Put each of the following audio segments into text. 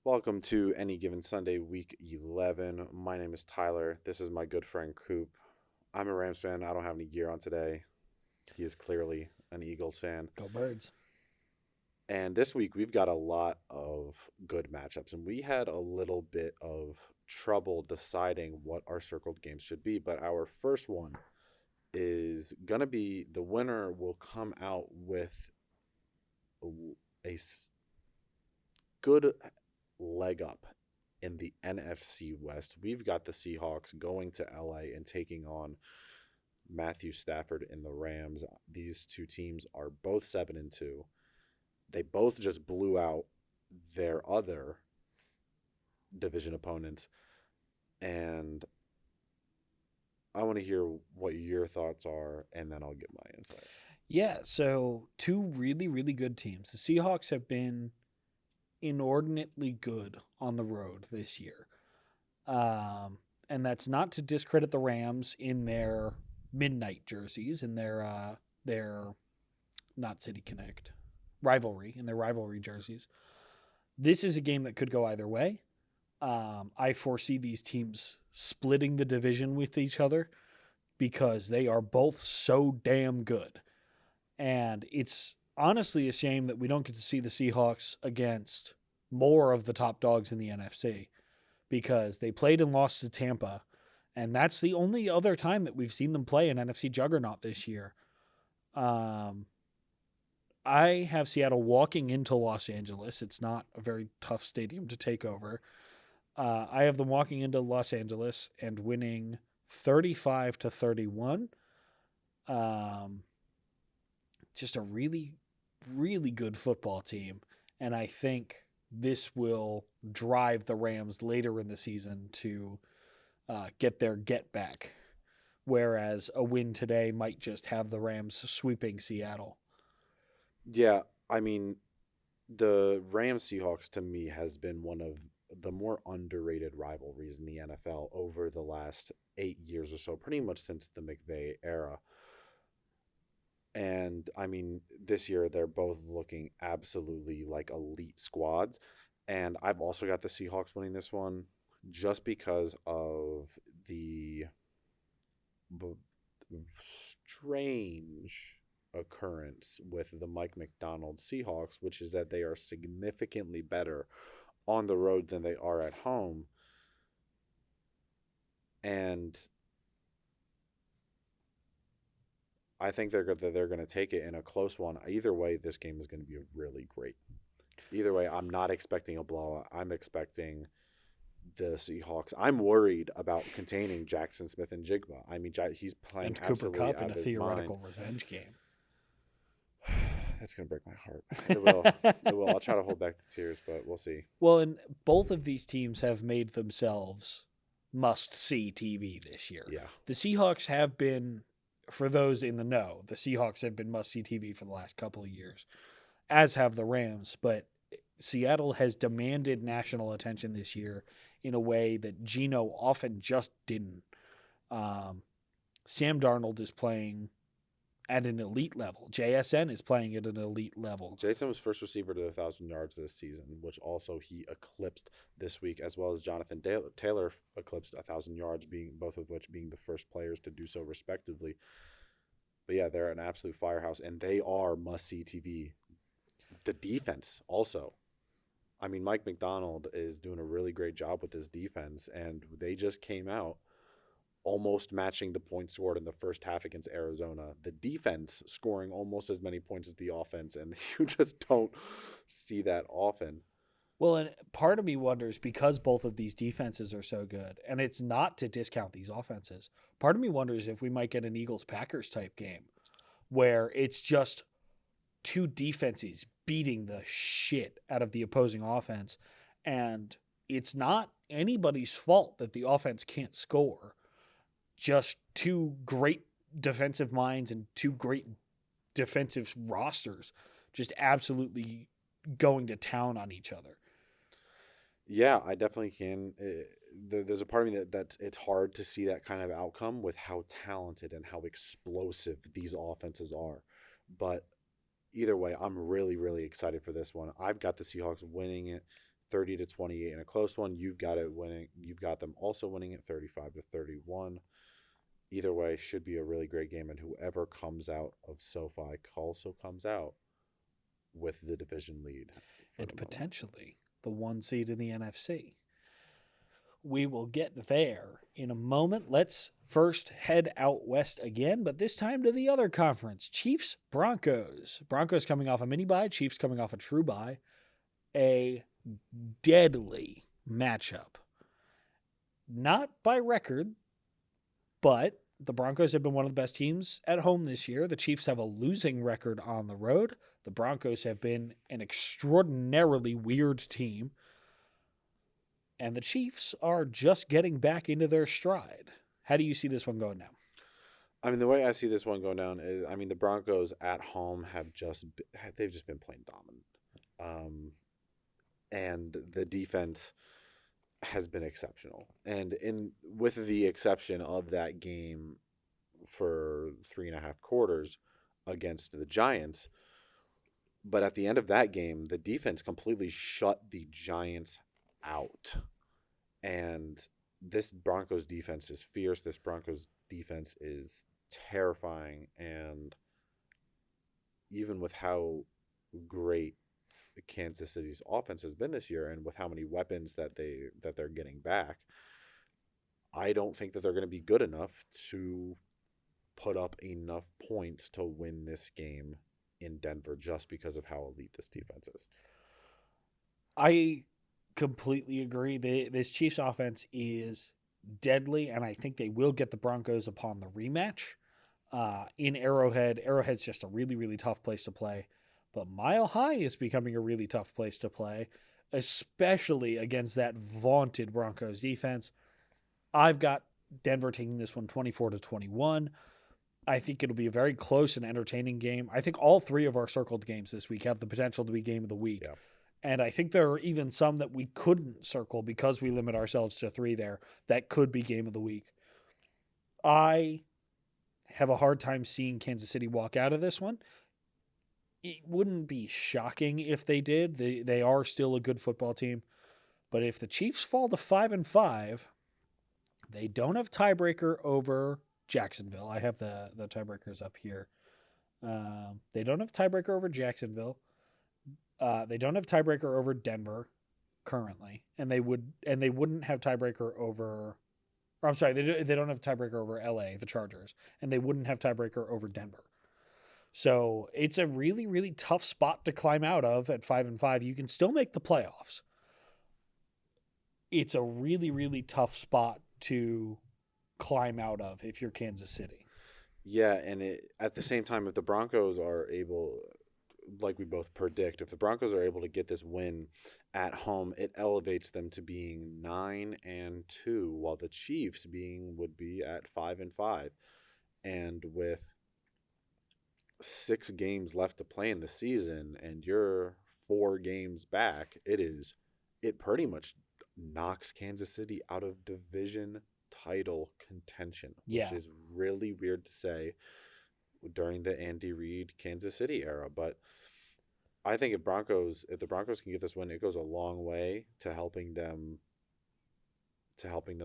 Welcome to Any Given Sunday, Week 11. My name is Tyler. This is my good friend Coop. I'm a Rams fan. I don't have any gear on today. He is clearly an Eagles fan. Go Birds. And this week we've got a lot of good matchups, and we had a little bit of trouble deciding what our circled games should be. But our first one is going to be the winner will come out with a good leg up in the NFC West. We've got the Seahawks going to LA and taking on Matthew Stafford and the Rams. These two teams are both 7-2. They both just blew out their other division opponents. And I want to hear what your thoughts are, and then I'll give my insight. Yeah, so two really, really good teams. The Seahawks have been inordinately good on the road this year. And that's not to discredit the Rams in their midnight jerseys, in their not City Connect rivalry, in their rivalry jerseys. This is a game that could go either way. I foresee these teams splitting the division with each other because they are both so damn good. And it's honestly a shame that we don't get to see the Seahawks against more of the top dogs in the NFC because they played and lost to Tampa. And that's the only other time that we've seen them play an NFC juggernaut this year. I have Seattle walking into Los Angeles. It's not a very tough stadium to take over. I have them walking into Los Angeles and winning 35-31. Just a really, really good football team. And I think this will drive the Rams later in the season to get their get back. Whereas a win today might just have the Rams sweeping Seattle. Yeah, I mean, the Rams Seahawks to me has been one of the more underrated rivalries in the NFL over the last 8 years or so, pretty much since the McVay era. And I mean, this year they're both looking absolutely like elite squads. And I've also got the Seahawks winning this one just because of the strange occurrence with the Mike McDonald Seahawks, which is that they are significantly better on the road than they are at home. And I think they're going to take it in a close one. Either way, this game is going to be really great. Either way, I'm not expecting a blowout. I'm expecting the Seahawks. I'm worried about containing Jackson Smith and Jigba. I mean, he's playing And Cooper absolutely Kupp out in a of his theoretical mind. revenge game. That's going to break my heart. It will. It will. I'll try to hold back the tears, but we'll see. Well, and both of these teams have made themselves must-see TV this year. Yeah. The Seahawks have been, for those in the know, the Seahawks have been must-see TV for the last couple of years, as have the Rams. But Seattle has demanded national attention this year in a way that Geno often just didn't. Sam Darnold is playing at an elite level. JSN is playing at an elite level. Jason was first receiver to 1,000 yards this season, which also he eclipsed this week, as well as Jonathan Taylor eclipsed 1,000 yards, both of which being the first players to do so respectively. But yeah, they're an absolute firehouse, and they are must-see TV. The defense also. I mean, Mike McDonald is doing a really great job with his defense, and they just came out almost matching the points scored in the first half against Arizona. The defense scoring almost as many points as the offense, and you just don't see that often. Well, and part of me wonders, because both of these defenses are so good, and it's not to discount these offenses, part of me wonders if we might get an Eagles-Packers type game where it's just two defenses beating the shit out of the opposing offense, and it's not anybody's fault that the offense can't score. Just two great defensive minds and two great defensive rosters just absolutely going to town on each other. Yeah, I definitely can. There's a part of me that it's hard to see that kind of outcome with how talented and how explosive these offenses are. But either way, I'm really, really excited for this one. I've got the Seahawks winning it 30-28 in a close one. You've got it winning. You've got them also winning it 35-31. Either way, should be a really great game, and whoever comes out of SoFi also comes out with the division lead and potentially the 1 seed in the NFC. We will get there in a moment. Let's first head out west again, but this time to the other conference. Chiefs, Broncos. Broncos coming off a mini bye, Chiefs coming off a true bye. A deadly matchup. Not by record, but the Broncos have been one of the best teams at home this year. The Chiefs have a losing record on the road. The Broncos have been an extraordinarily weird team. And the Chiefs are just getting back into their stride. How do you see this one going down? I mean, the way I see this one going down is, I mean, the Broncos at home they've just been playing dominant. And the defense has been exceptional. And with the exception of that game for 3.5 quarters against the Giants, but at the end of that game, the defense completely shut the Giants out. And this Broncos defense is fierce. This Broncos defense is terrifying. And even with how great Kansas City's offense has been this year and with how many weapons that they're getting back, I don't think that they're going to be good enough to put up enough points to win this game in Denver just because of how elite this defense is. I completely agree. This Chiefs offense is deadly, and I think they will get the Broncos upon the rematch in Arrowhead. Arrowhead's just a really, really tough place to play. But Mile High is becoming a really tough place to play, especially against that vaunted Broncos defense. I've got Denver taking this one 24-21. I think it'll be a very close and entertaining game. I think all three of our circled games this week have the potential to be game of the week. Yeah. And I think there are even some that we couldn't circle because we limit ourselves to 3 there that could be game of the week. I have a hard time seeing Kansas City walk out of this one. It wouldn't be shocking if they did. They are still a good football team. But if the Chiefs fall to 5-5, they don't have tiebreaker over Jacksonville. I have the tiebreakers up here. They don't have tiebreaker over Jacksonville. They don't have tiebreaker over Denver currently, and they wouldn't have tiebreaker over. Or I'm sorry, they don't have tiebreaker over LA, the Chargers, and they wouldn't have tiebreaker over Denver. So it's a really, really tough spot to climb out of at 5-5. You can still make the playoffs. It's a really, really tough spot to climb out of if you're Kansas City. Yeah, and at the same time, if the Broncos are able, like we both predict, if the Broncos are able to get this win at home, it elevates them to being 9-2, while the Chiefs would be at 5-5. And with 6 games left to play in the season and you're 4 games back, it pretty much knocks Kansas City out of division title contention, which is really weird to say during the Andy Reid Kansas City era. But I think if the Broncos can get this win, it goes a long way to helping them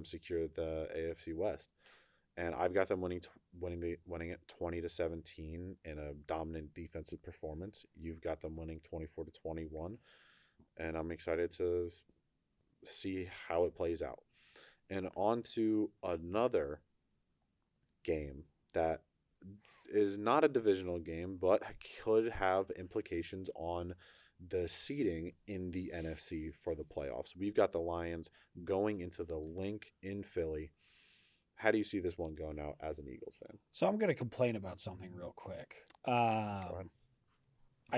secure the AFC West. And I've got them winning it 20-17 in a dominant defensive performance. You've got them winning 24-21, and I'm excited to see how it plays out. And on to another game that is not a divisional game, but could have implications on the seeding in the NFC for the playoffs. We've got the Lions going into the Link in Philly. How do you see this one going out as an Eagles fan? So I'm going to complain about something real quick. I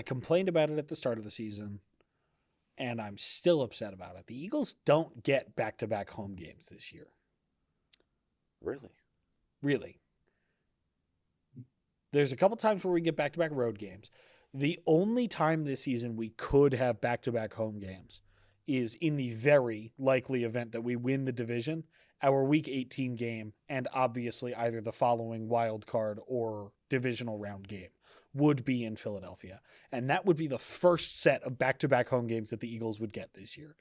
complained about it at the start of the season, and I'm still upset about it. The Eagles don't get back-to-back home games this year. Really? Really. There's a couple times where we get back-to-back road games. The only time this season we could have back-to-back home games is in the very likely event that we win the division, our Week 18 game, and obviously either the following wild card or divisional round game would be in Philadelphia. And that would be the first set of back-to-back home games that the Eagles would get this year.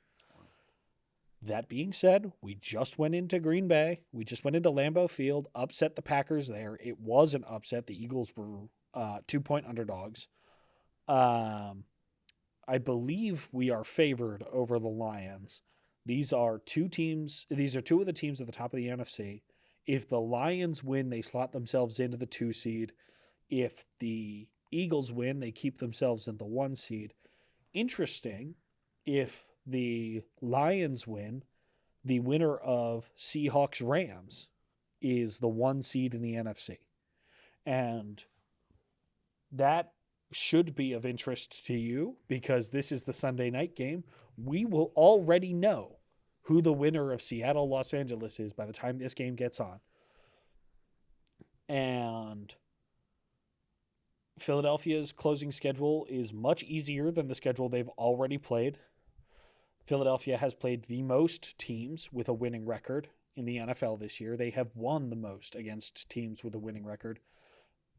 That being said, we just went into Green Bay. We just went into Lambeau Field, upset the Packers there. It was an upset. The Eagles were 2-point underdogs. I believe we are favored over the Lions. These are two teams. These are two of the teams at the top of the NFC. If the Lions win, they slot themselves into the 2 seed. If the Eagles win, they keep themselves in the 1 seed. Interesting, if the Lions win, the winner of Seahawks Rams is the 1 seed in the NFC. And that should be of interest to you because this is the Sunday night game. We will already know who the winner of Seattle Los Angeles is by the time this game gets on. And Philadelphia's closing schedule is much easier than the schedule they've already played. Philadelphia has played the most teams with a winning record in the NFL this year. They have won the most against teams with a winning record,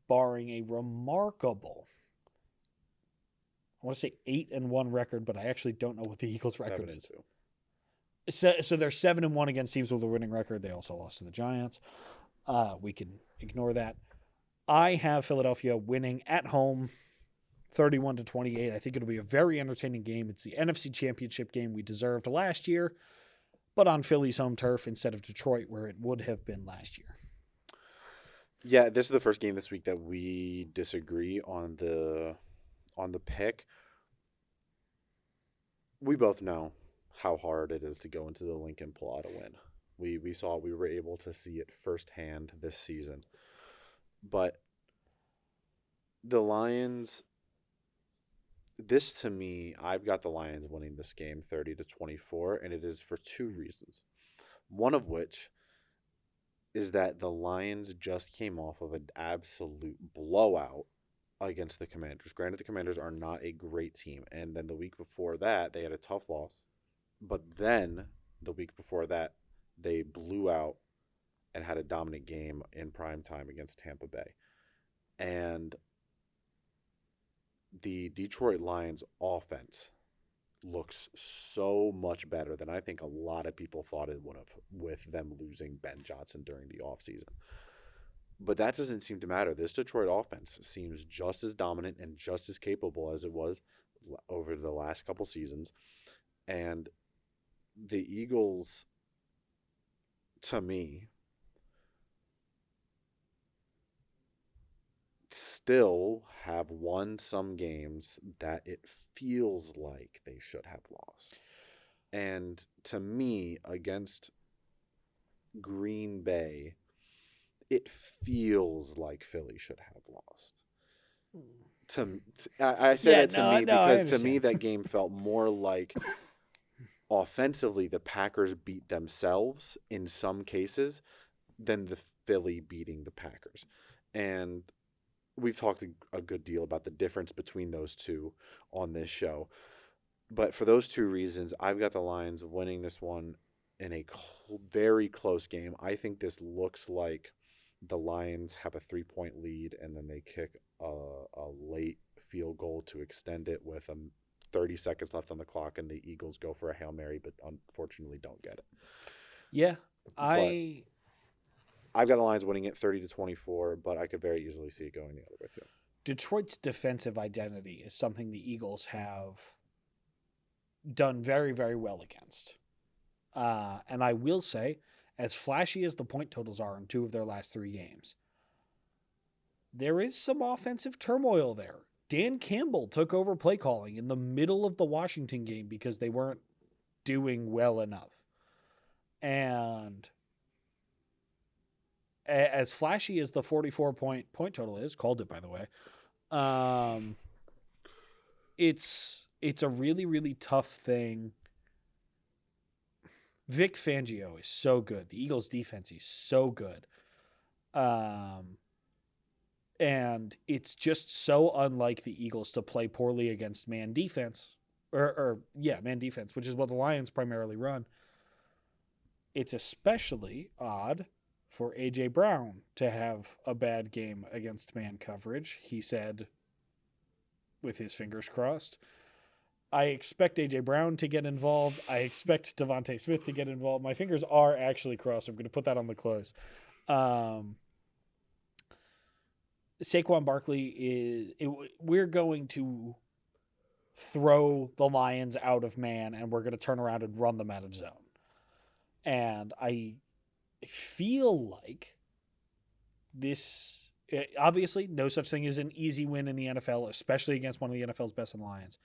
barring a remarkable, I want to say 8-1 record, but I actually don't know what the Eagles' record is. So they're 7-1 against teams with a winning record. They also lost to the Giants. We can ignore that. I have Philadelphia winning at home 31-28. I think it'll be a very entertaining game. It's the NFC Championship game we deserved last year, but on Philly's home turf instead of Detroit, where it would have been last year. Yeah, this is the first game this week that we disagree on the pick. We both know how hard it is to go into the Lincoln pull out a win. We were able to see it firsthand this season. But the Lions, this to me, I've got the Lions winning this game 30-24, and it is for 2 reasons. One of which is that the Lions just came off of an absolute blowout against the Commanders. Granted, the Commanders are not a great team, and then the week before that, they had a tough loss. But then, the week before that, they blew out and had a dominant game in prime time against Tampa Bay. And the Detroit Lions offense looks so much better than I think a lot of people thought it would have with them losing Ben Johnson during the offseason. But that doesn't seem to matter. This Detroit offense seems just as dominant and just as capable as it was over the last couple seasons. And the Eagles, to me, still have won some games that it feels like they should have lost. And to me, against Green Bay, it feels like Philly should have lost. I say because to me that game felt more like offensively the Packers beat themselves in some cases than the Philly beating the Packers. And we've talked a good deal about the difference between those two on this show. But for those 2 reasons, I've got the Lions winning this one in a very close game. I think this looks like the Lions have a 3-point lead, and then they kick a late field goal to extend it with 30 seconds left on the clock, and the Eagles go for a Hail Mary, but unfortunately don't get it. Yeah, I've got the Lions winning it 30-24, but I could very easily see it going the other way too. Detroit's defensive identity is something the Eagles have done very, very well against. And I will say, as flashy as the point totals are in 2 of their last 3 games, there is some offensive turmoil there. Dan Campbell took over play calling in the middle of the Washington game because they weren't doing well enough. And as flashy as the 44-point total is, called it by the way, it's a really, really tough thing. Vic Fangio is so good. The Eagles' defense is so good. And it's just so unlike the Eagles to play poorly against man defense. Man defense, which is what the Lions primarily run. It's especially odd for A.J. Brown to have a bad game against man coverage, he said with his fingers crossed. I expect AJ Brown to get involved. I expect Devontae Smith to get involved. My fingers are actually crossed. I'm going to put that on the close. Saquon Barkley we're going to throw the Lions out of man, and we're going to turn around and run them out of zone. And I feel like this, obviously, no such thing as an easy win in the NFL, especially against one of the NFL's best in Lions.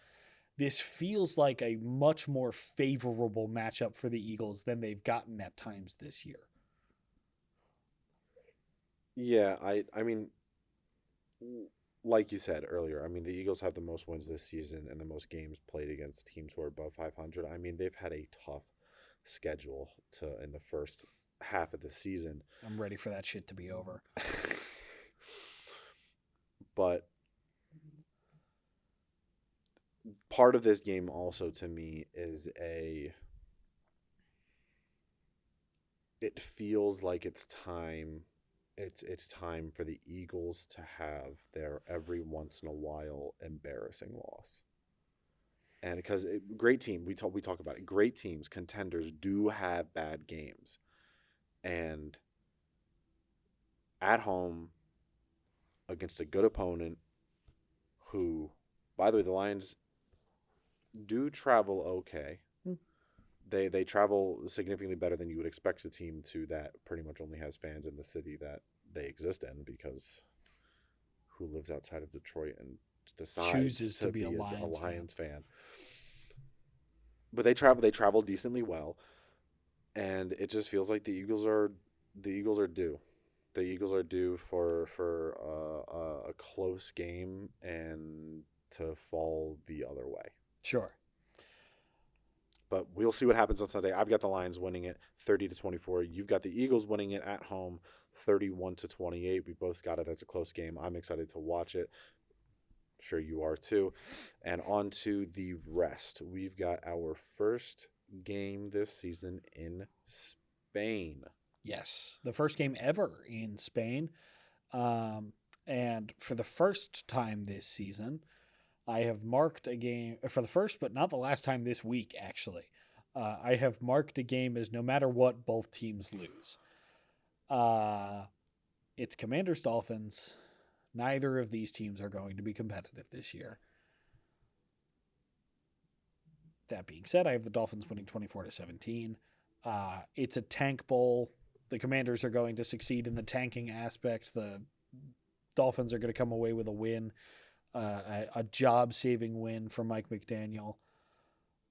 This feels like a much more favorable matchup for the Eagles than they've gotten at times this year. Yeah, I mean, like you said earlier, I mean, the Eagles have the most wins this season and the most games played against teams who are above 500. I mean, they've had a tough schedule in the first half of the season. I'm ready for that shit to be over. But part of this game also to me is it feels like it's time for the Eagles to have their every once in a while embarrassing loss. And because great team, we talk about it. Great teams, contenders do have bad games. And at home against a good opponent who, by the way, the Lions do travel okay. They travel significantly better than you would expect a team to that pretty much only has fans in the city that they exist in, because who lives outside of Detroit and decides chooses to be a Lions fan. But they travel decently well, and it just feels like the Eagles are due. The Eagles are due for a close game and to fall the other way. Sure. But we'll see what happens on Sunday. I've got the Lions winning it 30-24. You've got the Eagles winning it at home 31-28. We both got it as a close game. I'm excited to watch it. Sure you are too. And on to the rest. We've got our first game this season in Spain. Yes, the first game ever in Spain. And for the first time this season, I have marked a game for the first, but not the last time this week, actually. I have marked a game as no matter what, both teams lose. It's Commanders Dolphins. Neither of these teams are going to be competitive this year. That being said, I have the Dolphins winning 24-17. It's a tank bowl. The Commanders are going to succeed in the tanking aspect. The Dolphins are going to come away with a win. A job-saving win for Mike McDaniel.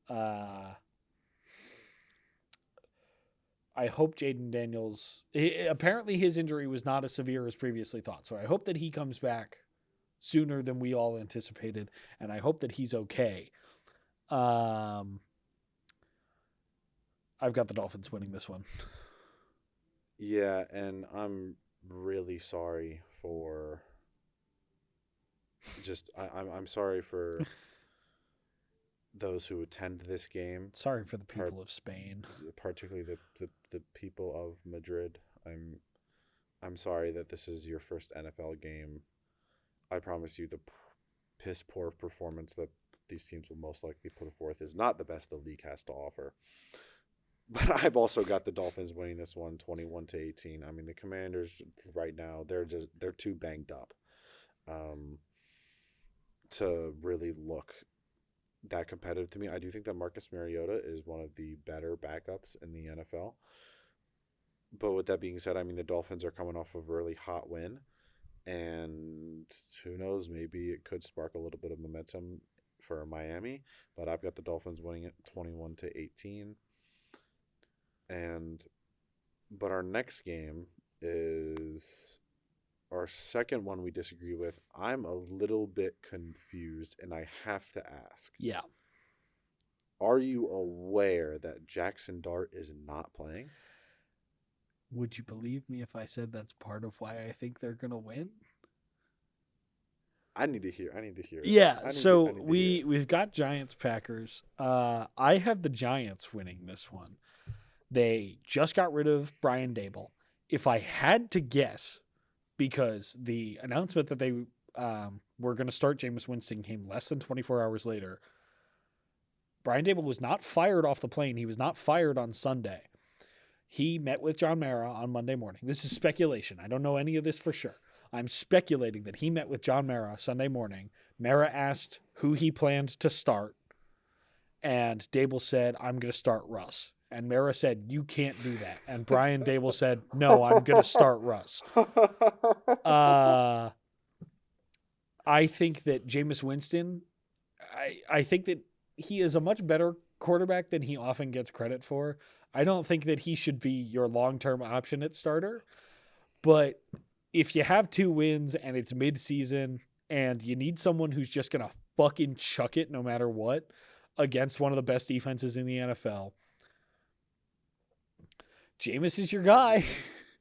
I hope Jaden Daniels... apparently his injury was not as severe as previously thought, so I hope that he comes back sooner than we all anticipated, and I hope that he's okay. I've got the Dolphins winning this one. Yeah, and I'm really sorry for... I'm sorry for those who attend this game. Sorry for the people of Spain, particularly the people of Madrid. I'm sorry that this is your first NFL game. I promise you, the piss poor performance that these teams will most likely put forth is not the best the league has to offer. But I've also got the Dolphins winning this one 21-18. I mean, the Commanders right now, they're too banged up to really look that competitive to me. I do think that Marcus Mariota is one of the better backups in the NFL. But with that being said, I mean, the Dolphins are coming off of a really hot win. And who knows, maybe it could spark a little bit of momentum for Miami. But I've got the Dolphins winning it 21-18. But our next game is our second one we disagree with. I'm a little bit confused, and I have to ask. Yeah. Are you aware that Jackson Dart is not playing? Would you believe me if I said that's part of why I think they're going to win? I need to hear it. Yeah, we've got Giants-Packers. I have the Giants winning this one. They just got rid of Brian Dable. If I had to guess, because the announcement that they were going to start Jameis Winston came less than 24 hours later, Brian Dable was not fired off the plane. He was not fired on Sunday. He met with John Mara on Monday morning. This is speculation. I don't know any of this for sure. I'm speculating that he met with John Mara Sunday morning. Mara asked who he planned to start, and Dable said, I'm going to start Russ. And Mara said, you can't do that. And Brian Dable said, no, I'm going to start Russ. I think that Jameis Winston, I think that he is a much better quarterback than he often gets credit for. I don't think that he should be your long-term option at starter. But if you have 2 wins and it's mid-season and you need someone who's just going to fucking chuck it no matter what against one of the best defenses in the NFL, Jameis is your guy.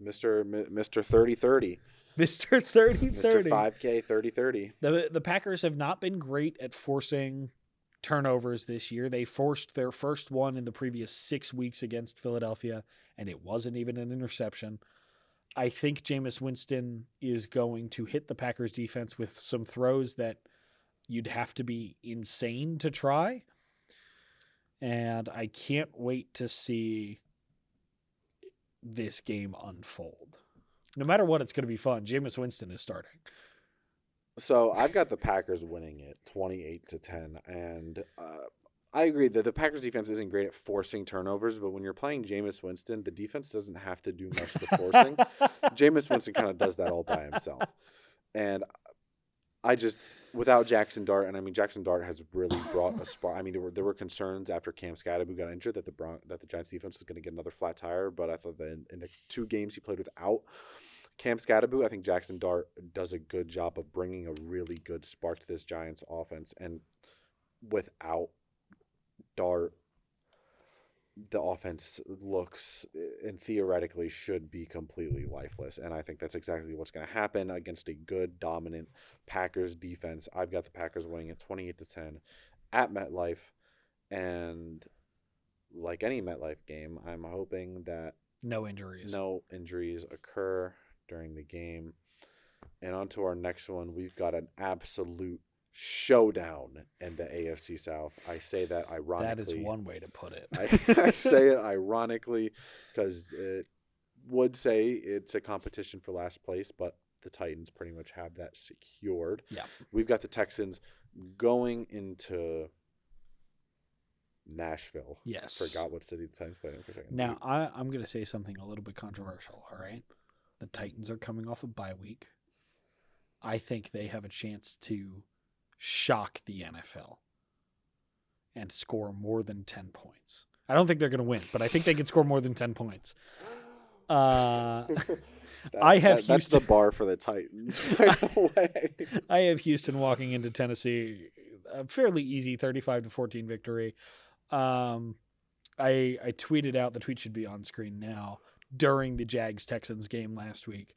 Mr. 30-30. Mr. 30-30. Mr. 5K 30-30. The Packers have not been great at forcing turnovers this year. They forced their first one in the previous 6 weeks against Philadelphia, and it wasn't even an interception. I think Jameis Winston is going to hit the Packers defense with some throws that you'd have to be insane to try. And I can't wait to see this game unfold. No matter what, it's going to be fun. Jameis Winston is starting. So I've got the Packers winning it 28-10, and I agree that the Packers defense isn't great at forcing turnovers, but when you're playing Jameis Winston, the defense doesn't have to do much to forcing. Jameis Winston kind of does that all by himself. And I just, without Jackson Dart, and I mean Jackson Dart has really brought a spark. I mean there were concerns after Cam Scatterby got injured that the Giants defense was going to get another flat tire, but I thought that in the 2 games he played without Cam Scatterby, I think Jackson Dart does a good job of bringing a really good spark to this Giants offense. And without Dart, the offense looks and theoretically should be completely lifeless. And I think that's exactly what's going to happen against a good, dominant Packers defense. I've got the Packers winning at 28-10 at MetLife. And like any MetLife game, I'm hoping that no injuries occur during the game. And on to our next one, we've got an absolute showdown in the AFC South. I say that ironically. That is one way to put it. I say it ironically because it would say it's a competition for last place, but the Titans pretty much have that secured. Yeah. We've got the Texans going into Nashville. Yes. Forgot what city the Titans played in for a second. Now, I'm going to say something a little bit controversial, all right? The Titans are coming off a bye week. I think they have a chance to shock the NFL and score more than 10 points. I don't think they're going to win, but I think they can score more than 10 points. That's the bar for the Titans, by the way. I have Houston walking into Tennessee, a fairly easy 35-14 victory. I tweeted out, the tweet should be on screen now, during the Jags-Texans game last week,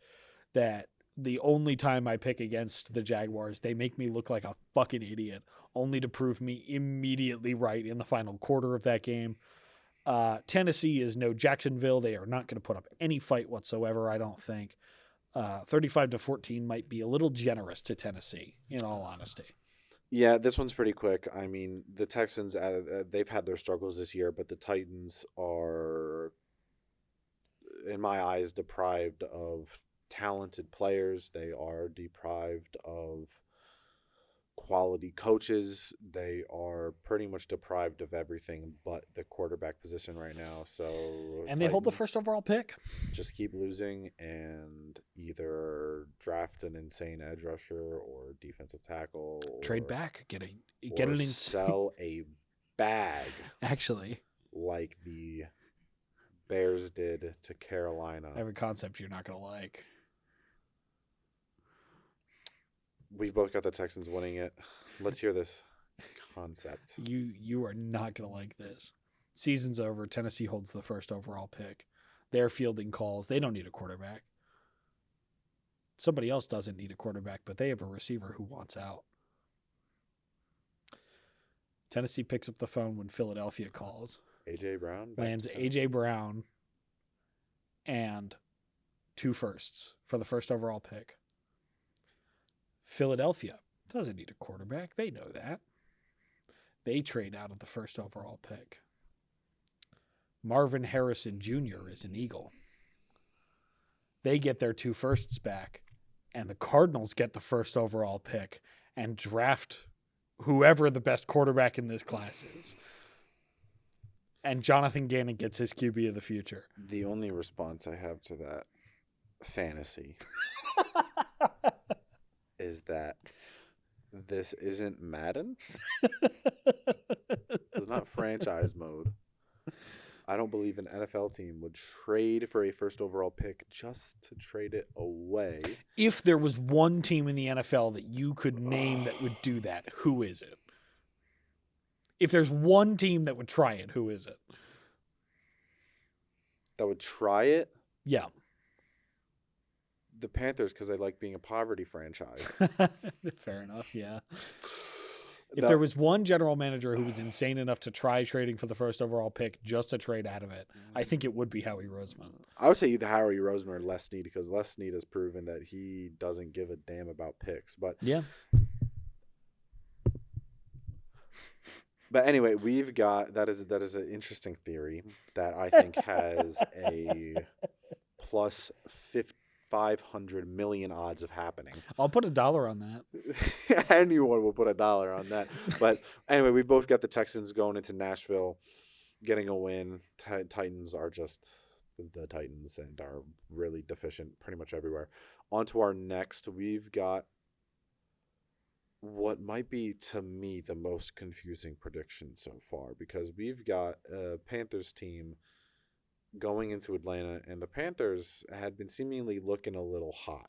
that the only time I pick against the Jaguars, they make me look like a fucking idiot, only to prove me immediately right in the final quarter of that game. Tennessee is no Jacksonville. They are not going to put up any fight whatsoever, I don't think. 35-14 might be a little generous to Tennessee, in all honesty. Yeah, this one's pretty quick. I mean, the Texans, they've had their struggles this year, but the Titans are, in my eyes, deprived of talented players. They are deprived of quality coaches. They are pretty much deprived of everything but the quarterback position right now. So, and they hold the first overall pick. Just keep losing and either draft an insane edge rusher or defensive tackle, trade back, get sell a bag. Actually, like the Bears did to Carolina. I have a concept you're not going to like. We've both got the Texans winning it. Let's hear this concept. You are not going to like this. Season's over. Tennessee holds the first overall pick. They're fielding calls. They don't need a quarterback. Somebody else doesn't need a quarterback, but they have a receiver who wants out. Tennessee picks up the phone when Philadelphia calls. A.J. Brown? Lands A.J. Brown and 2 firsts for the first overall pick. Philadelphia doesn't need a quarterback. They know that. They trade out of the first overall pick. Marvin Harrison Jr. is an Eagle. They get their 2 firsts back, and the Cardinals get the first overall pick and draft whoever the best quarterback in this class is. And Jonathan Gannon gets his QB of the future. The only response I have to that fantasy is that this isn't Madden. It's not franchise mode. I don't believe an NFL team would trade for a first overall pick just to trade it away. If there was one team in the NFL that you could name that would do that, who is it? If there's one team that would try it, who is it? That would try it? Yeah. The Panthers, because they like being a poverty franchise. Fair enough, yeah. If there was one general manager who was insane enough to try trading for the first overall pick just to trade out of it, I think it would be Howie Roseman. I would say either Howie Roseman or Les Snead, because Les Snead has proven that he doesn't give a damn about picks. But yeah. But anyway, we've got that is an interesting theory that I think has a plus 500 million odds of happening. I'll put $1 on that. Anyone will put $1 on that. But anyway, we both got the Texans going into Nashville, getting a win. Titans are just the Titans and are really deficient pretty much everywhere. On to our next, we've got what might be, to me, the most confusing prediction so far, because we've got a Panthers team going into Atlanta, and the Panthers had been seemingly looking a little hot.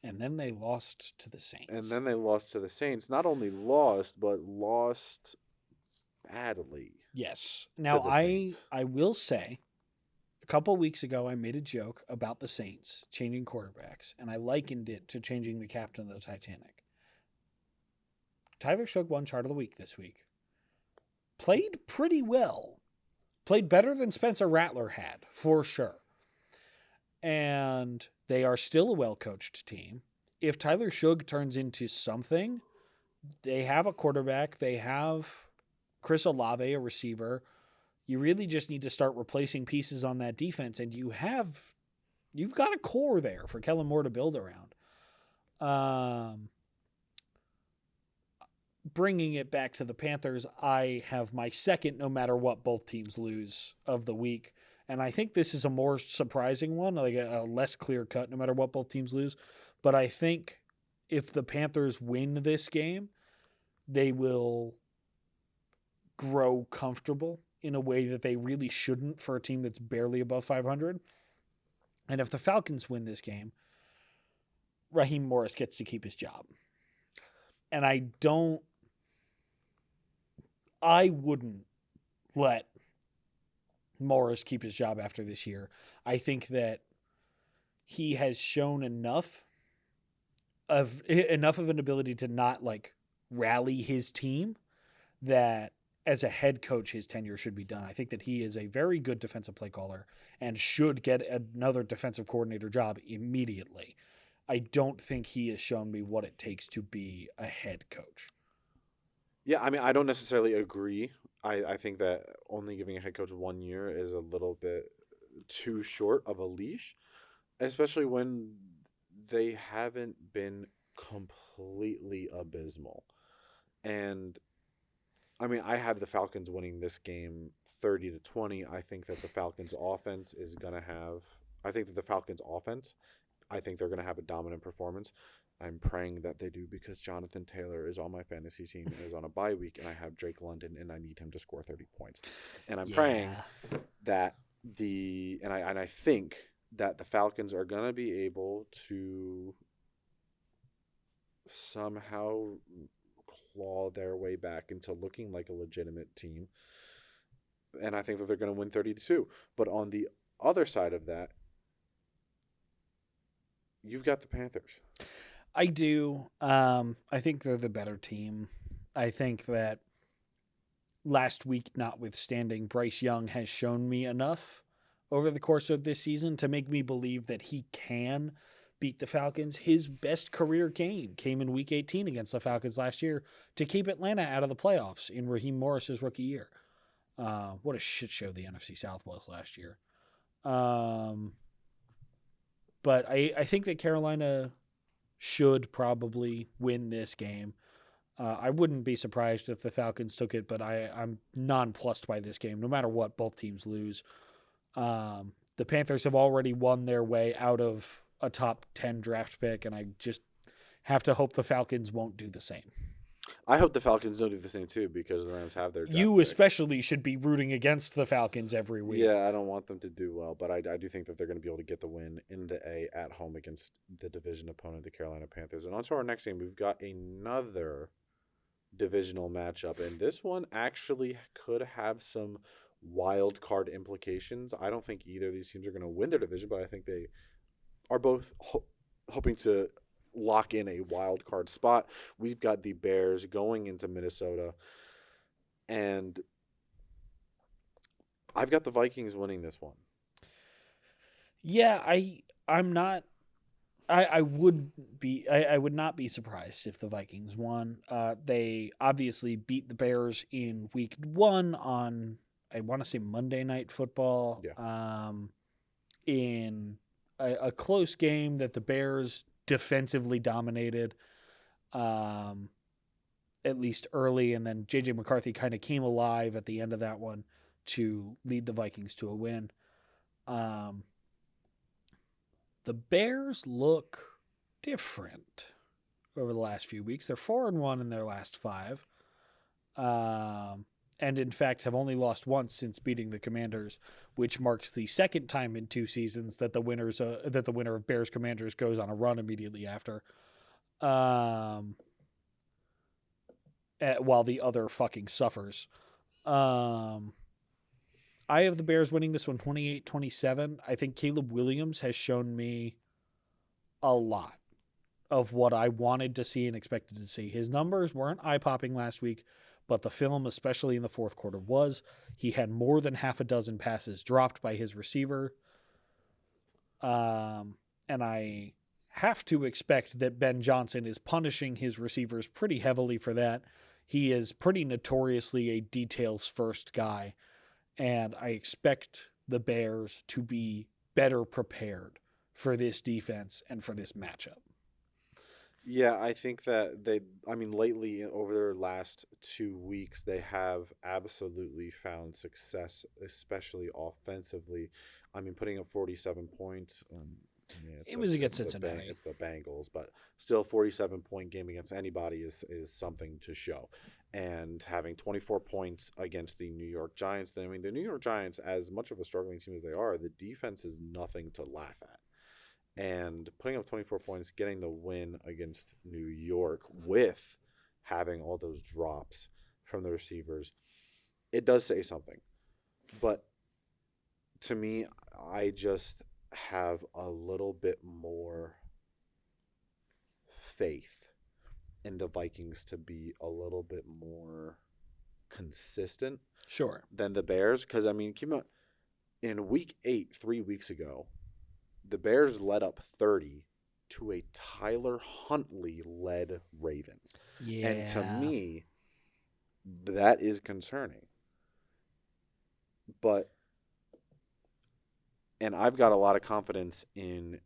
And then they lost to the Saints. Not only lost, but lost badly. Yes. Now, I will say, a couple of weeks ago, I made a joke about the Saints changing quarterbacks, and I likened it to changing the captain of the Titanic. Tyler Shough won Chart of the Week this week. Played pretty well. Played better than Spencer Rattler had, for sure. And they are still a well-coached team. If Tyler Shough turns into something, they have a quarterback. They have Chris Olave, a receiver. You really just need to start replacing pieces on that defense, and you've got a core there for Kellen Moore to build around. Bringing it back to the Panthers, I have my second no matter what both teams lose of the week, and I think this is a more surprising one, like a less clear cut no matter what both teams lose. But I think if the Panthers win this game, they will grow comfortable in a way that they really shouldn't for a team that's barely above 500. And if the Falcons win this game, Raheem Morris gets to keep his job. And I wouldn't let Morris keep his job after this year. I think that he has shown enough of an ability to not rally his team that as a head coach, his tenure should be done. I think that he is a very good defensive play caller and should get another defensive coordinator job immediately. I don't think he has shown me what it takes to be a head coach. Yeah, I mean, I don't necessarily agree. I think that only giving a head coach 1 year is a little bit too short of a leash, especially when they haven't been completely abysmal. And I mean, I have the Falcons winning this game 30-20. I think that the Falcons offense I think they're going to have a dominant performance. I'm praying that they do, because Jonathan Taylor is on my fantasy team and is on a bye week, and I have Drake London and I need him to score 30 points. And I'm praying that I think that the Falcons are going to be able to somehow claw their way back into looking like a legitimate team. And I think that they're going to win 30-2. But on the other side of that, you've got the Panthers. I do. I think they're the better team. I think that last week notwithstanding, Bryce Young has shown me enough over the course of this season to make me believe that he can beat the Falcons. His best career game came in Week 18 against the Falcons last year to keep Atlanta out of the playoffs in Raheem Morris's rookie year. What a shit show the NFC South was last year. But I think that Carolina should probably win this game. I wouldn't be surprised if the Falcons took it, but I'm nonplussed by this game. No matter what, both teams lose. The Panthers have already won their way out of a top 10 draft pick, and I just have to hope the Falcons won't do the same. I hope the Falcons don't do the same too, because the Rams have their draft You pick. especially should be rooting against the Falcons every week. Yeah, I don't want them to do well, but I do think that they're going to be able to get the win in the A at home against the division opponent, the Carolina Panthers. And on to our next game, we've got another divisional matchup, and this one actually could have some wild card implications. I don't think either of these teams are going to win their division, but I think they are both hoping to lock in a wild card spot. We've got the Bears going into Minnesota, and I've got the Vikings winning this one. Yeah, I'm not. I would not be surprised if the Vikings won. They obviously beat the Bears in Week 1 on, I want to say, Monday Night Football. Yeah. In a close game that the Bears defensively dominated, at least early, and then J.J. McCarthy kind of came alive at the end of that one to lead the Vikings to a win. The Bears look different over the last few weeks. They're 4-1 in their last 5. And in fact have only lost once since beating the Commanders, which marks the second time in 2 seasons that the winner of Bears Commanders goes on a run immediately after. While the other fucking suffers. I have the Bears winning this one 28-27. I think Caleb Williams has shown me a lot of what I wanted to see and expected to see. His numbers weren't eye-popping last week, but the film, especially in the fourth quarter, was. He had more than half a dozen passes dropped by his receiver. And I have to expect that Ben Johnson is punishing his receivers pretty heavily for that. He is pretty notoriously a details-first guy. And I expect the Bears to be better prepared for this defense and for this matchup. Yeah, I think that lately over their last 2 weeks, they have absolutely found success, especially offensively. Putting up 47 points. It was against Cincinnati. It's the Bengals, but still 47-point game against anybody is something to show. And having 24 points against the New York Giants, the New York Giants, as much of a struggling team as they are, the defense is nothing to laugh at. And putting up 24 points, getting the win against New York with having all those drops from the receivers, it does say something. But to me, I just have a little bit more faith in the Vikings to be a little bit more consistent than the Bears. Because, in Week 8, 3 weeks ago, the Bears led up 30 to a Tyler Huntley-led Ravens. Yeah. And to me, that is concerning. And I've got a lot of confidence in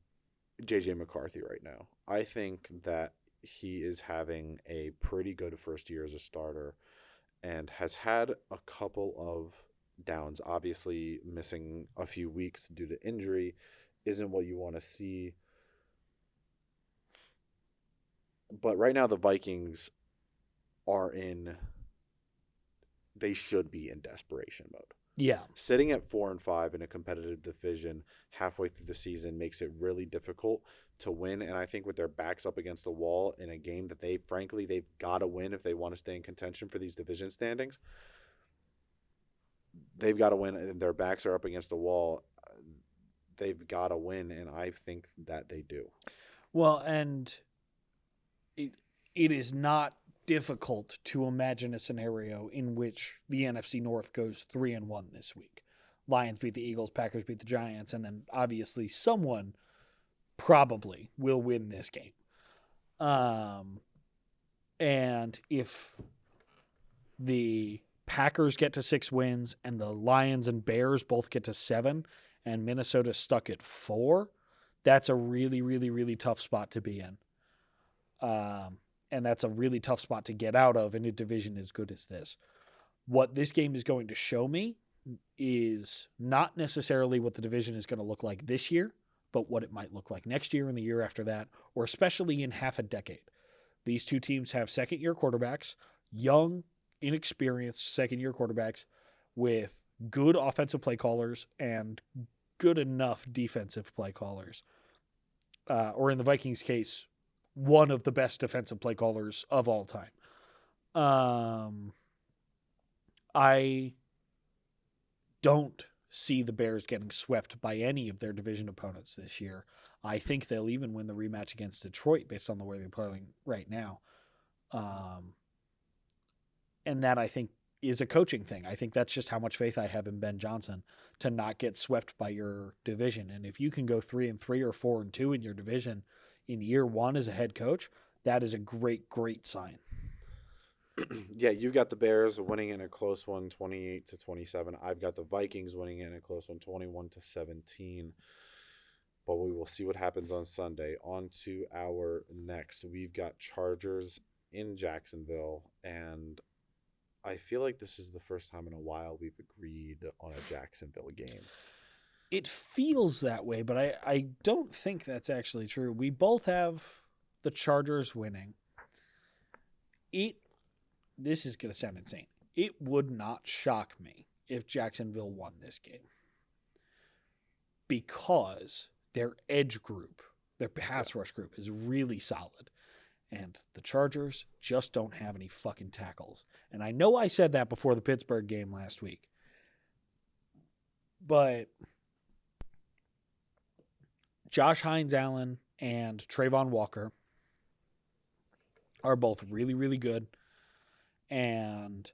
J.J. McCarthy right now. I think that he is having a pretty good first year as a starter and has had a couple of downs. Obviously, missing a few weeks due to injury isn't what you want to see. But right now, the Vikings they should be in desperation mode. Yeah. Sitting at 4-5 in a competitive division halfway through the season makes it really difficult to win. And I think with their backs up against the wall in a game that they've got to win if they want to stay in contention for these division standings, they've got to win. And their backs are up against the wall. They've got to win. And I think that they do. Well, and it is not difficult to imagine a scenario in which the NFC North goes 3-1 this week. Lions beat the Eagles, Packers beat the Giants, and then obviously someone probably will win this game. And if the Packers get to 6 wins and the Lions and Bears both get to 7 and Minnesota's stuck at 4, that's a really, really, really tough spot to be in. And that's a really tough spot to get out of in a division as good as this. What this game is going to show me is not necessarily what the division is going to look like this year, but what it might look like next year and the year after that, or especially in half a decade. These two teams have second-year quarterbacks, young, inexperienced second-year quarterbacks with good offensive play callers and good enough defensive play callers. Or in the Vikings' case, one of the best defensive play callers of all time. I don't see the Bears getting swept by any of their division opponents this year. I think they'll even win the rematch against Detroit based on the way they're playing right now. And that, I think, is a coaching thing. I think that's just how much faith I have in Ben Johnson to not get swept by your division. And if you can go 3-3 or 4-2 in your division in year one as a head coach, that is a great, great sign. Yeah, you've got the Bears winning in a close one, 28-27. I've got the Vikings winning in a close one, 21-17. But we will see what happens on Sunday. On to our next. We've got Chargers in Jacksonville, and I feel like this is the first time in a while we've agreed on a Jacksonville game. It feels that way, but I don't think that's actually true. We both have the Chargers winning. This is going to sound insane. It would not shock me if Jacksonville won this game because their edge group, their pass rush group is really solid. And the Chargers just don't have any fucking tackles. And I know I said that before the Pittsburgh game last week. But Josh Hines-Allen and Trayvon Walker are both really, really good. And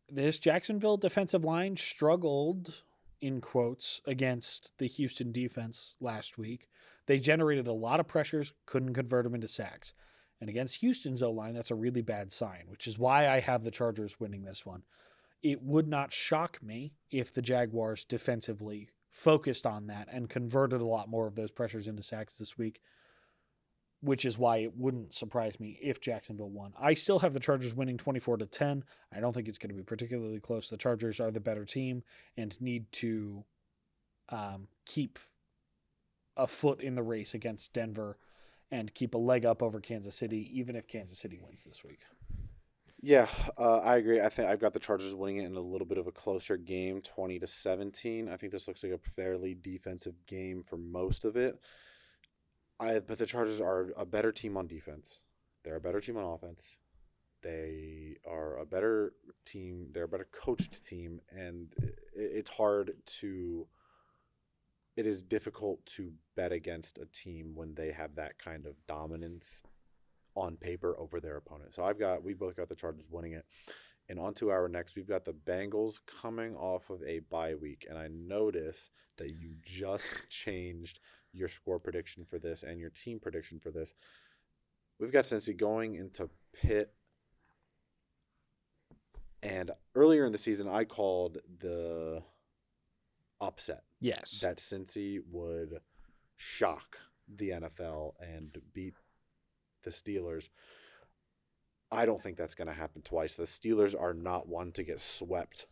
this Jacksonville defensive line struggled, in quotes, against the Houston defense last week. They generated a lot of pressures, couldn't convert them into sacks. And against Houston's O-line, that's a really bad sign, which is why I have the Chargers winning this one. It would not shock me if the Jaguars defensively focused on that and converted a lot more of those pressures into sacks this week, which is why it wouldn't surprise me if Jacksonville won. I still have the Chargers winning 24-10. I don't think it's going to be particularly close. The Chargers are the better team and need to keep a foot in the race against Denver and keep a leg up over Kansas City, even if Kansas City wins this week. Yeah, I agree. I think I've got the Chargers winning it in a little bit of a closer game, 20-17. I think this looks like a fairly defensive game for most of it. But the Chargers are a better team on defense. They're a better team on offense. They are a better team. They're a better coached team, and it's hard to. It is difficult to bet against a team when they have that kind of dominance on paper over their opponent. So we both got the Chargers winning it. And on to our next, we've got the Bengals coming off of a bye week. And I notice that you just changed your score prediction for this and your team prediction for this. We've got Cincy going into Pitt. And earlier in the season, I called the upset. Yes. That Cincy would shock the NFL and beat the Steelers. I don't think that's going to happen twice. The Steelers are not one to get swept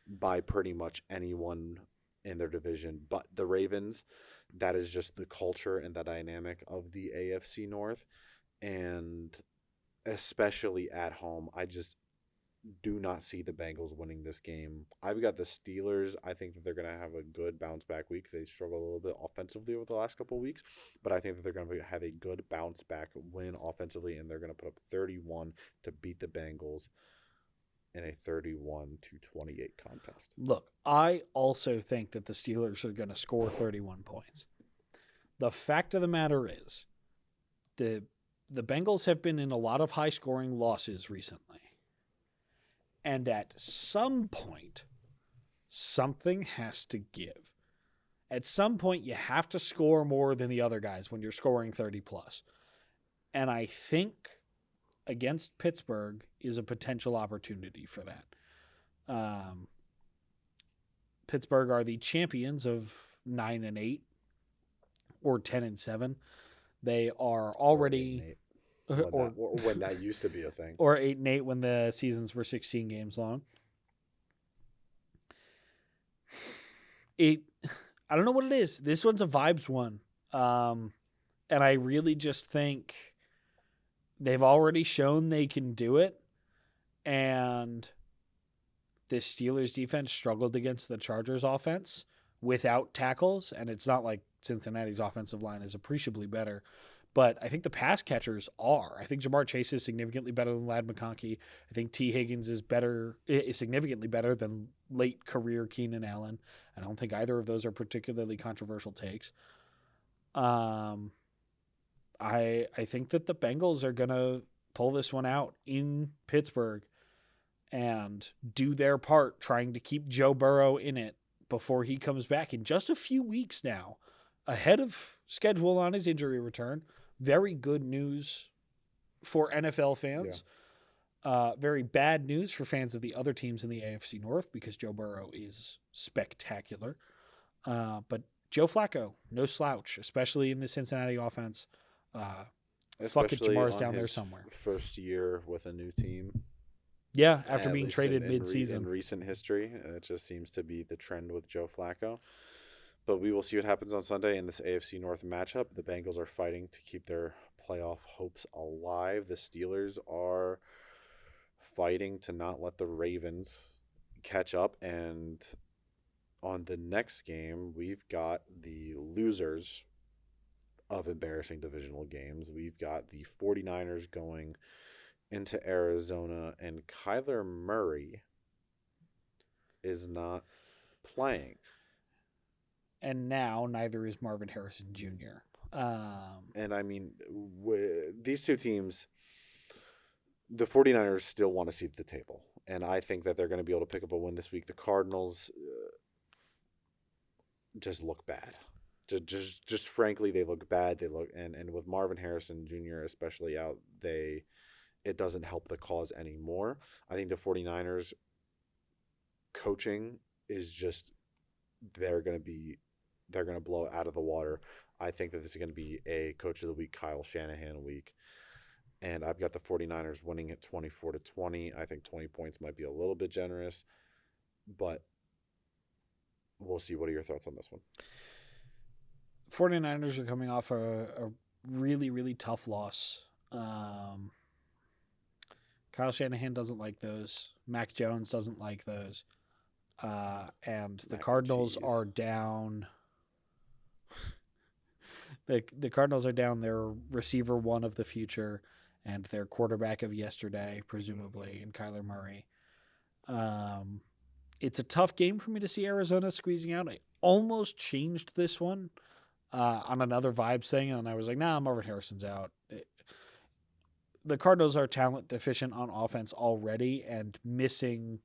by pretty much anyone in their division but the Ravens. That is just the culture and the dynamic of the AFC North. And especially at home, I just do not see the Bengals winning this game. I've got the Steelers. I think that they're going to have a good bounce back week. They struggled a little bit offensively over the last couple of weeks, but I think that they're going to have a good bounce back win offensively, and they're going to put up 31 to beat the Bengals in a 31-28 contest. Look, I also think that the Steelers are going to score 31 points. The fact of the matter is, the Bengals have been in a lot of high-scoring losses recently. And at some point, something has to give. At some point, you have to score more than the other guys when you're scoring 30 plus. And I think against Pittsburgh is a potential opportunity for that. Pittsburgh are the champions of 9-8 or 10-7. They are already or when that used to be a thing, or 8-8 when the seasons were 16 games long. I don't know what it is. This one's a vibes one, and I really just think they've already shown they can do it, and the Steelers defense struggled against the Chargers offense without tackles, and it's not like Cincinnati's offensive line is appreciably better, but I think the pass catchers are. I think Jamar Chase is significantly better than Ladd McConkey. I think T. Higgins is significantly better than late career Keenan Allen. I don't think either of those are particularly controversial takes. I think that the Bengals are going to pull this one out in Pittsburgh and do their part trying to keep Joe Burrow in it before he comes back in just a few weeks now, ahead of schedule on his injury return. Very good news for NFL fans. Yeah. Very bad news for fans of the other teams in the AFC North because Joe Burrow is spectacular. But Joe Flacco, no slouch, especially in the Cincinnati offense. Fuck it, Jamar's down there somewhere. First year with a new team. Yeah, after being traded mid-season. In recent history, it just seems to be the trend with Joe Flacco. But we will see what happens on Sunday in this AFC North matchup. The Bengals are fighting to keep their playoff hopes alive. The Steelers are fighting to not let the Ravens catch up. And on the next game, we've got the losers of embarrassing divisional games. We've got the 49ers going into Arizona, and Kyler Murray is not playing. And now neither is Marvin Harrison Jr. And I mean, these two teams, the 49ers still want to seat the table. And I think that they're going to be able to pick up a win this week. The Cardinals just look bad. Just frankly, they look bad. They look and with Marvin Harrison Jr. especially out, it doesn't help the cause anymore. I think the 49ers coaching is just they're going to blow it out of the water. I think that this is going to be a coach of the week, Kyle Shanahan week. And I've got the 49ers winning it 24-20. I think 20 points might be a little bit generous, but we'll see. What are your thoughts on this one? 49ers are coming off a really, really tough loss. Kyle Shanahan doesn't like those. Mac Jones doesn't like those. And the Cardinals are down. The Cardinals are down their receiver one of the future and their quarterback of yesterday, presumably, in Kyler Murray. It's a tough game for me to see Arizona squeezing out. I almost changed this one on another vibes thing, and I was like, nah, Marvin Harrison's out. The Cardinals are talent deficient on offense already and missing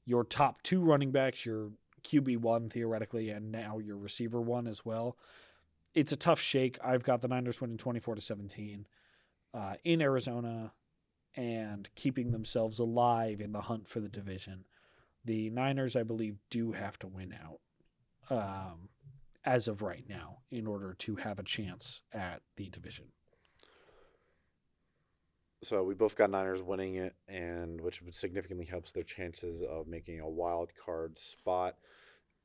your top two running backs, your QB1 theoretically, and now your receiver one as well. It's a tough shake. I've got the Niners winning 24-17 in Arizona and keeping themselves alive in the hunt for the division. The Niners, I believe, do have to win out as of right now in order to have a chance at the division. So we both got Niners winning it, and which significantly helps their chances of making a wild card spot.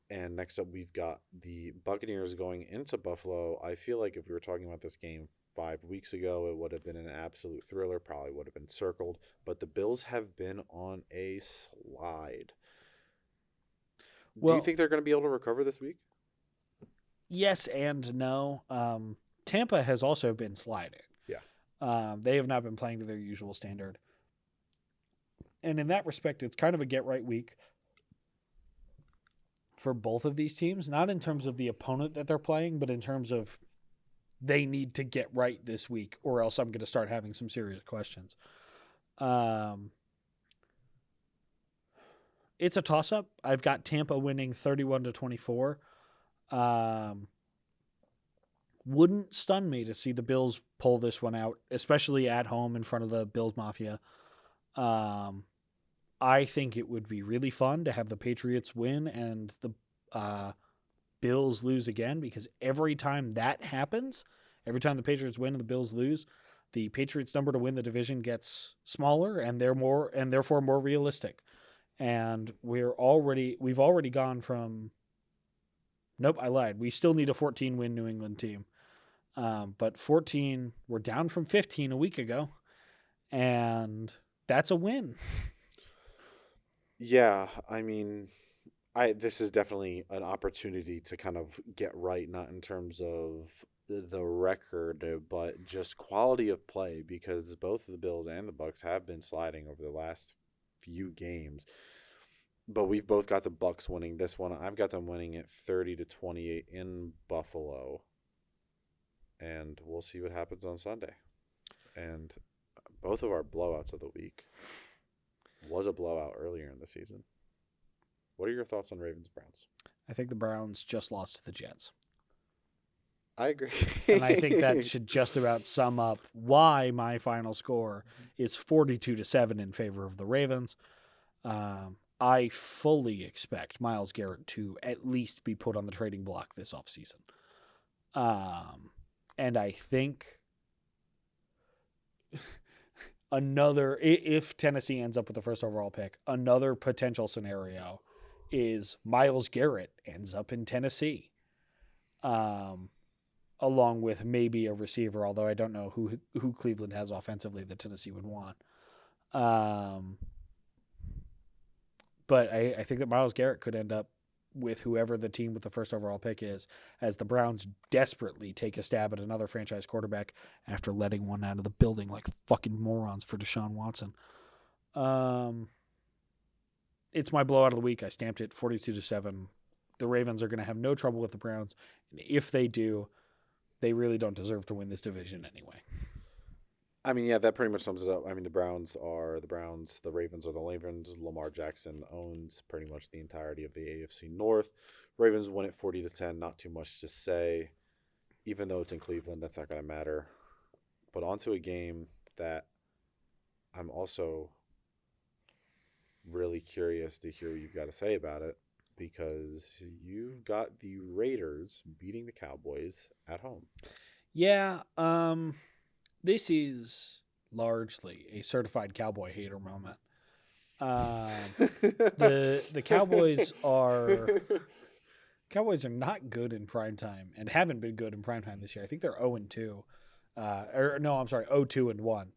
And next up, we've got the Buccaneers going into Buffalo. I feel like if we were talking about this game 5 weeks ago, it would have been an absolute thriller, probably would have been circled. But the Bills have been on a slide. Do you think they're going to be able to recover this week? Yes and no. Tampa has also been sliding. Yeah. They have not been playing to their usual standard. And in that respect, it's kind of a get-right week for both of these teams, not in terms of the opponent that they're playing, but in terms of they need to get right this week, or else I'm going to start having some serious questions. It's a toss-up. I've got Tampa winning 31-24. Wouldn't stun me to see the Bills pull this one out, especially at home in front of the Bills Mafia. I think it would be really fun to have the Patriots win and the Bills lose again, because every time that happens, every time the Patriots win and the Bills lose, the Patriots' number to win the division gets smaller, and therefore more realistic. And we've already gone from. Nope, I lied. We still need a 14-win New England team. But 14, we're down from 15 a week ago, and that's a win. Yeah, I mean, this is definitely an opportunity to kind of get right, not in terms of the record, but just quality of play, because both the Bills and the Bucks have been sliding over the last few games. But we've both got the Bucks winning this one. I've got them winning at 30-28 in Buffalo. And we'll see what happens on Sunday. And both of our blowouts of the week was a blowout earlier in the season. What are your thoughts on Ravens-Browns? I think the Browns just lost to the Jets. I agree. And I think that should just about sum up why my final score is 42-7 in favor of the Ravens. I fully expect Myles Garrett to at least be put on the trading block this offseason. And I think if Tennessee ends up with the first overall pick, another potential scenario is Myles Garrett ends up in Tennessee, along with maybe a receiver, although I don't know who Cleveland has offensively that Tennessee would want. But I think that Myles Garrett could end up with whoever the team with the first overall pick is, as the Browns desperately take a stab at another franchise quarterback after letting one out of the building like fucking morons for Deshaun Watson. It's my blowout of the week. I stamped it 42-7. The Ravens are going to have no trouble with the Browns. And if they do, they really don't deserve to win this division anyway. I mean, yeah, that pretty much sums it up. I mean, the Browns are the Browns, the Ravens are the Ravens. Lamar Jackson owns pretty much the entirety of the AFC North. Ravens win it 40-10, not too much to say. Even though it's in Cleveland, that's not going to matter. But onto a game that I'm also really curious to hear what you've got to say about it, because you've got the Raiders beating the Cowboys at home. Yeah, this is largely a certified cowboy hater moment. The Cowboys are not good in primetime and haven't been good in primetime this year. I think they're 0-2. 0-2-1.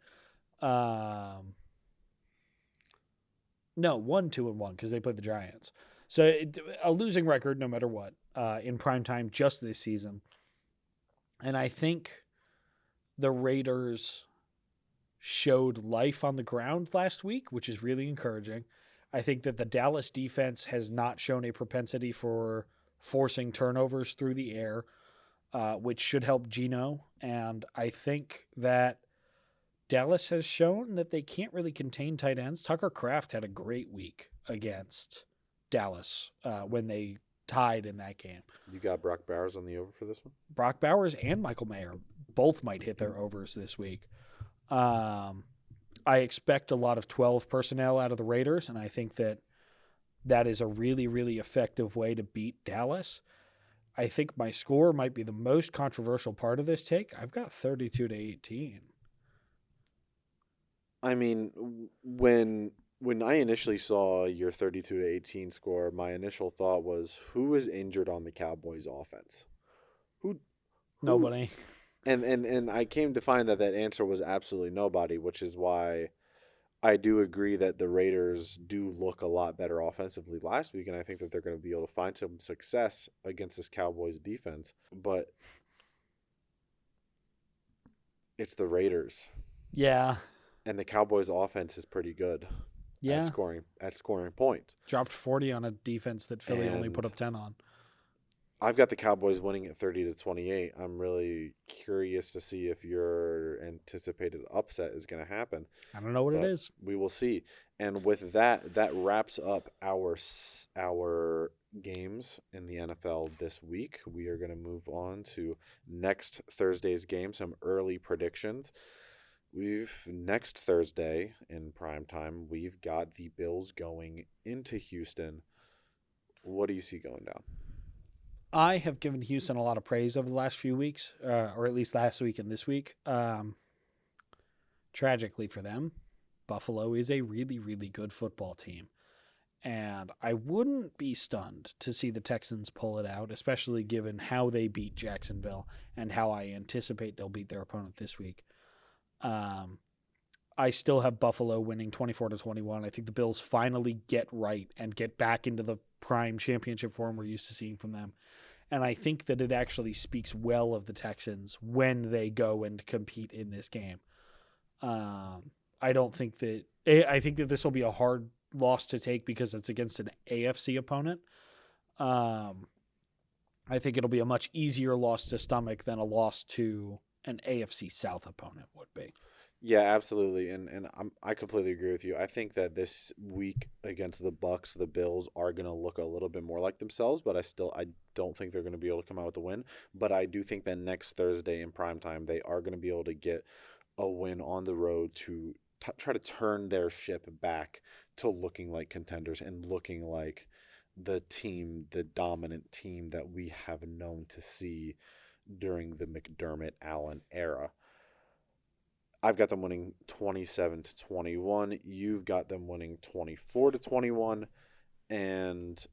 No, 1-2-1 because they played the Giants. So a losing record no matter what in primetime just this season. And I think the Raiders showed life on the ground last week, which is really encouraging. I think that the Dallas defense has not shown a propensity for forcing turnovers through the air, which should help Geno. And I think that Dallas has shown that they can't really contain tight ends. Tucker Kraft had a great week against Dallas when they tied in that game. You got Brock Bowers on the over for this one? Brock Bowers and Michael Mayer both might hit their overs this week. I expect a lot of 12 personnel out of the Raiders, and I think that is a really, really effective way to beat Dallas. I think my score might be the most controversial part of this take. I've got 32-18. I mean, when I initially saw your 32-18 score, my initial thought was, who is injured on the Cowboys offense? Who? Nobody. And I came to find that answer was absolutely nobody, which is why I do agree that the Raiders do look a lot better offensively last week, and I think that they're going to be able to find some success against this Cowboys defense. But it's the Raiders. Yeah. And the Cowboys offense is pretty good. Yeah. At scoring points. Dropped 40 on a defense that Philly only put up 10 on. I've got the Cowboys winning at 30-28. I'm really curious to see if your anticipated upset is going to happen, I don't know what it but is. we will see. And with that, that wraps up our games in the NFL this week. We are going to move on to next Thursday's game, some early predictions. We've next Thursday in prime time, we've got the Bills going into Houston. What do you see going down? I have given Houston a lot of praise over the last few weeks, or at least last week and this week. Tragically for them, Buffalo is a really, really good football team. And I wouldn't be stunned to see the Texans pull it out, especially given how they beat Jacksonville and how I anticipate they'll beat their opponent this week. I still have Buffalo winning 24-21. I think the Bills finally get right and get back into the prime championship form we're used to seeing from them. And I think that it actually speaks well of the Texans when they go and compete in this game. I think that this will be a hard loss to take because it's against an AFC opponent. I think it'll be a much easier loss to stomach than a loss to an AFC South opponent would be. Yeah, absolutely, and I completely agree with you. I think that this week against the Bucks, the Bills are going to look a little bit more like themselves, but I don't think they're going to be able to come out with a win. But I do think that next Thursday in prime time, they are going to be able to get a win on the road to try to turn their ship back to looking like contenders and looking like the dominant team that we have known to see during the McDermott Allen era. I've got them winning 27-21. You've got them winning 24-21. And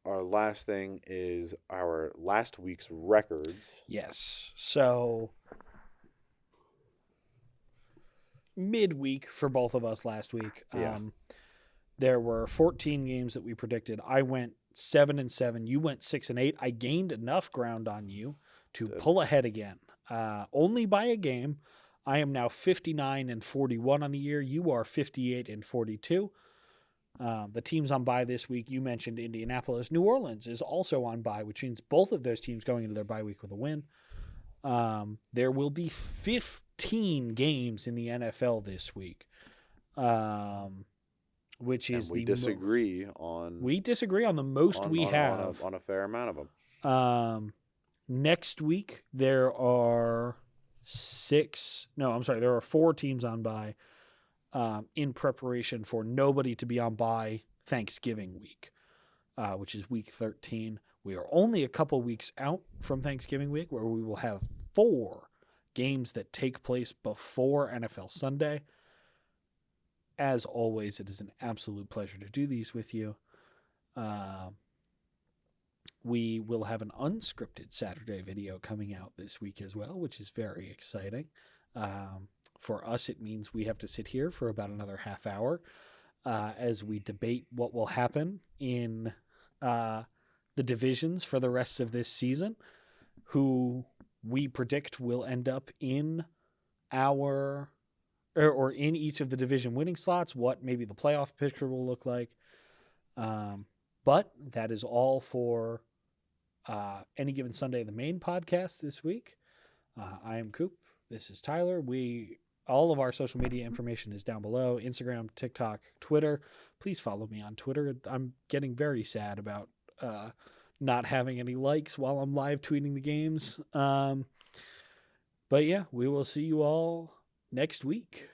our last thing is our last week's records. Yes. So midweek for both of us last week. Yeah. There were 14 games that we predicted. I went 7-7. You went 6-8. I gained enough ground on you to pull ahead again. Only by a game. I am now 59-41 on the year. You are 58-42. The teams on bye this week, you mentioned Indianapolis. New Orleans is also on bye, which means both of those teams going into their bye week with a win. There will be 15 games in the NFL this week, which is we disagree on. We disagree on the most we have on a fair amount of them. Next week there are there are 4 teams on bye in preparation for nobody to be on bye Thanksgiving week, which is week 13. We are only a couple weeks out from Thanksgiving week, where we will have 4 games that take place before NFL Sunday. As always, it is an absolute pleasure to do these with you. We will have an unscripted Saturday video coming out this week as well, which is very exciting. For us, it means we have to sit here for about another half hour as we debate what will happen in the divisions for the rest of this season, who we predict will end up in or in each of the division winning slots, what maybe the playoff picture will look like. But that is all for Any Given Sunday, the main podcast this week. I am Coop. This is Tyler. All of our social media information is down below: Instagram, TikTok, Twitter. Please follow me on Twitter. I'm getting very sad about not having any likes while I'm live tweeting the games. But yeah, we will see you all next week.